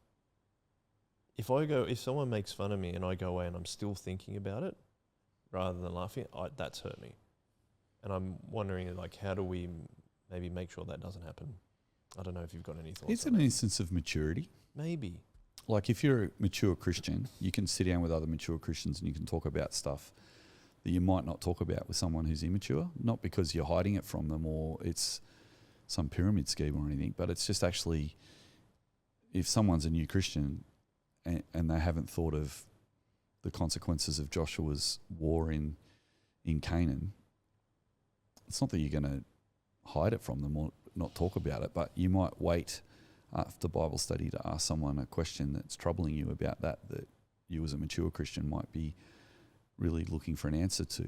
someone makes fun of me and I go away and I'm still thinking about it rather than laughing, that's hurt me. And I'm wondering, how do we maybe make sure that doesn't happen? I don't know if you've got any thoughts. It's an instance of maturity. Maybe. If you're a mature Christian, you can sit down with other mature Christians and you can talk about stuff that you might not talk about with someone who's immature, not because you're hiding it from them or it's some pyramid scheme or anything, but it's just actually, if someone's a new Christian and they haven't thought of the consequences of Joshua's war in Canaan, it's not that you're going to hide it from them or not talk about it, but you might wait after Bible study to ask someone a question that's troubling you about that you as a mature Christian might be really looking for an answer to.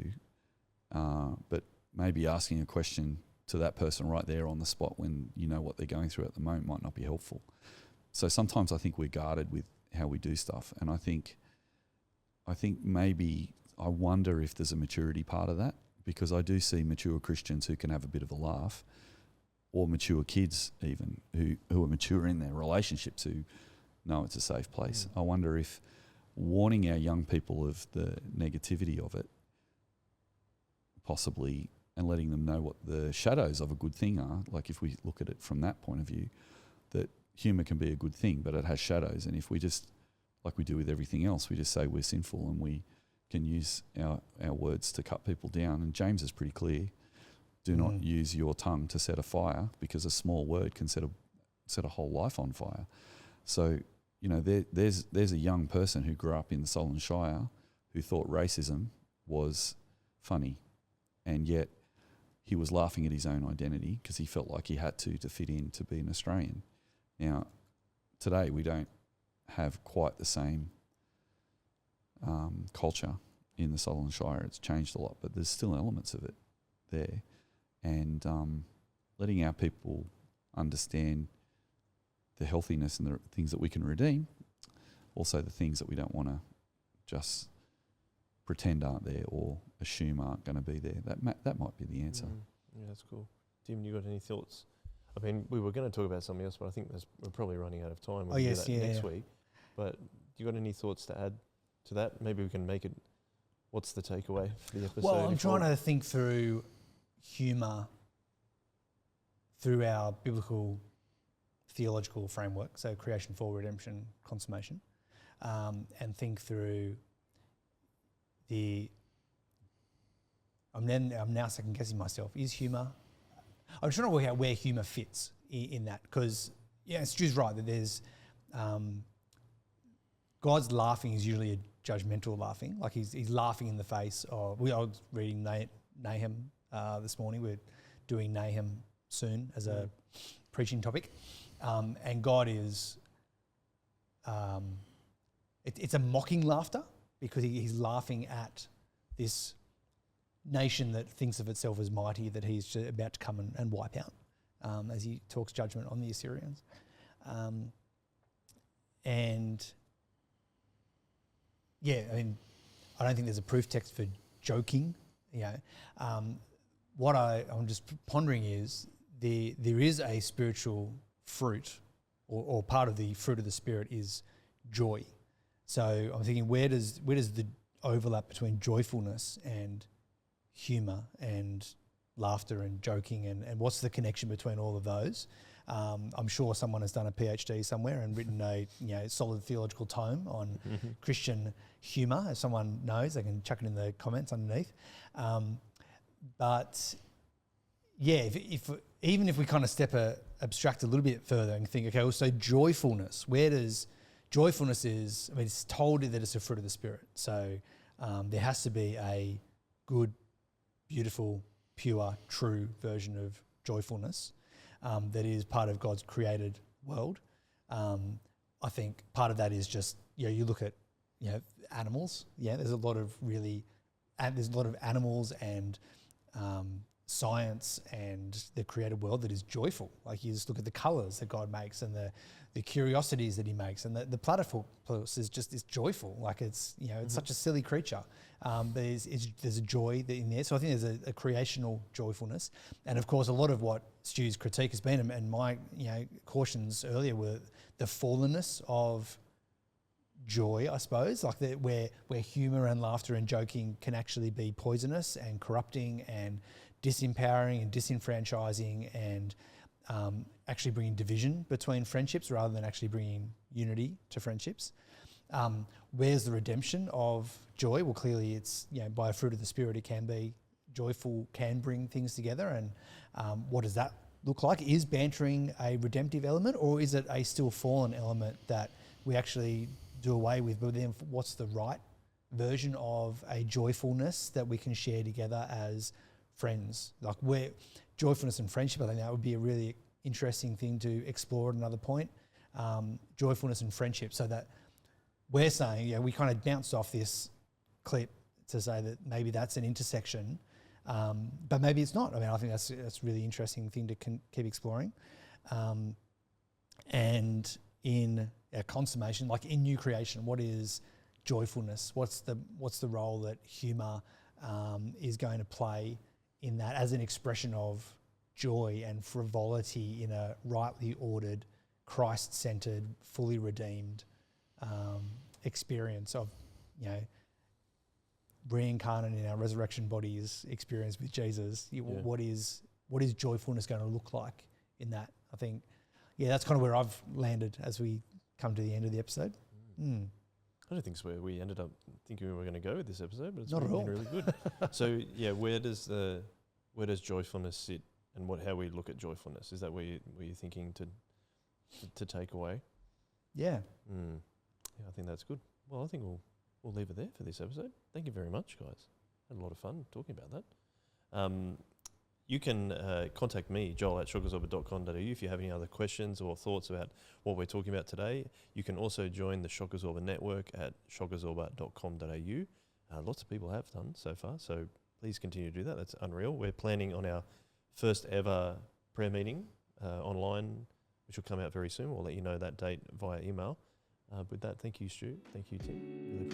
But maybe asking a question to that person right there on the spot when you know what they're going through at the moment might not be helpful. So sometimes I think we're guarded with how we do stuff, and I think maybe I wonder if there's a maturity part of that, because I do see mature Christians who can have a bit of a laugh, or mature kids even who are mature in their relationships who know it's a safe place. I wonder if warning our young people of the negativity of it, possibly, and letting them know what the shadows of a good thing are, if we look at it from that point of view, that humour can be a good thing, but it has shadows. And if we just, like we do with everything else, we just say we're sinful and we can use our words to cut people down. And James is pretty clear. Do not use your tongue to set a fire, because a small word can set a whole life on fire. So, there's a young person who grew up in the Sutherland Shire who thought racism was funny, and yet he was laughing at his own identity because he felt like he had to fit in to be an Australian. Now, today we don't have quite the same culture in the Sutherland Shire. It's changed a lot, but there's still elements of it there. And letting our people understand the healthiness and the things that we can redeem, also the things that we don't want to just pretend aren't there or assume aren't going to be there. That might be the answer. Yeah, that's cool. Tim, you got any thoughts? I mean, we were going to talk about something else, but I think we're probably running out of time. We'll do that next week. But you got any thoughts to add to that? Maybe we can make it. What's the takeaway for the episode? Well, I'm trying to think through humour through our biblical theological framework, so creation, fall, redemption, consummation, and think through I'm now second guessing myself. Is humour? I'm trying to work out where humour fits in that, because Stu's right that there's God's laughing is usually a judgmental laughing, like he's laughing in the face of. I was reading Nahum this morning. We're doing Nahum soon as a preaching topic, and God is. It's a mocking laughter because he's laughing at this nation that thinks of itself as mighty, that he's about to come and wipe out, as he talks judgment on the Assyrians. And yeah, I mean, I don't think there's a proof text for joking. What I'm just pondering is there is a spiritual fruit, or part of the fruit of the Spirit is joy. So I'm thinking, where does the overlap between joyfulness and humour and laughter and joking, and what's the connection between all of those? I'm sure someone has done a PhD somewhere and written a solid theological tome on Christian humour. If someone knows, they can chuck it in the comments underneath. But yeah, if even if we kind of abstract a little bit further and think, okay, well, so joyfulness, where does joyfulness is? I mean, it's told that it's a fruit of the Spirit. So there has to be a good, beautiful, pure, true version of joyfulness that is part of God's created world. I think part of that is just, you look at, animals. Yeah, there's a lot of animals and science and the created world that is joyful. Like, you just look at the colours that God makes and the curiosities that he makes, and the platypus is joyful. Like, it's it's such a silly creature, but there's a joy in there. So I think there's a creational joyfulness, and of course a lot of what Stu's critique has been, and my cautions earlier, were the fallenness of joy, I suppose, like where humour and laughter and joking can actually be poisonous and corrupting and disempowering and disenfranchising, and actually bringing division between friendships rather than actually bringing unity to friendships. Where's the redemption of joy? Well, clearly it's, by a fruit of the Spirit, it can be joyful, can bring things together. And what does that look like? Is bantering a redemptive element, or is it a still fallen element that we actually do away with? But then what's the right version of a joyfulness that we can share together as friends? Like, where joyfulness and friendship, I think that would be a really interesting thing to explore at another point. Joyfulness and friendship, so that we're saying, we kind of bounced off this clip to say that maybe that's an intersection, but maybe it's not. I mean, I think that's a really interesting thing to keep exploring. And in consummation, like in new creation, what is joyfulness? What's the role that humour is going to play in that, as an expression of joy and frivolity in a rightly ordered, Christ-centered, fully redeemed experience of, reincarnate in our resurrection bodies experience with Jesus? What is joyfulness going to look like in that? I think, that's kind of where I've landed as we come to the end of the episode. I don't think it's where we ended up thinking we were going to go with this episode, but it's not at all. Been really good. So where does joyfulness sit, and how we look at joyfulness? Is that where you're thinking to take away? Yeah, I think that's good. Well, I think we'll leave it there for this episode. Thank you very much, guys. Had a lot of fun talking about that. You can contact me, joel@shockersorber.com.au, if you have any other questions or thoughts about what we're talking about today. You can also join the Shock Absorber network at shockersorber.com.au. Lots of people have done so far, so please continue to do that. That's unreal. We're planning on our first ever prayer meeting online, which will come out very soon. We'll let you know that date via email. With that, thank you, Stu. Thank you, Tim. Really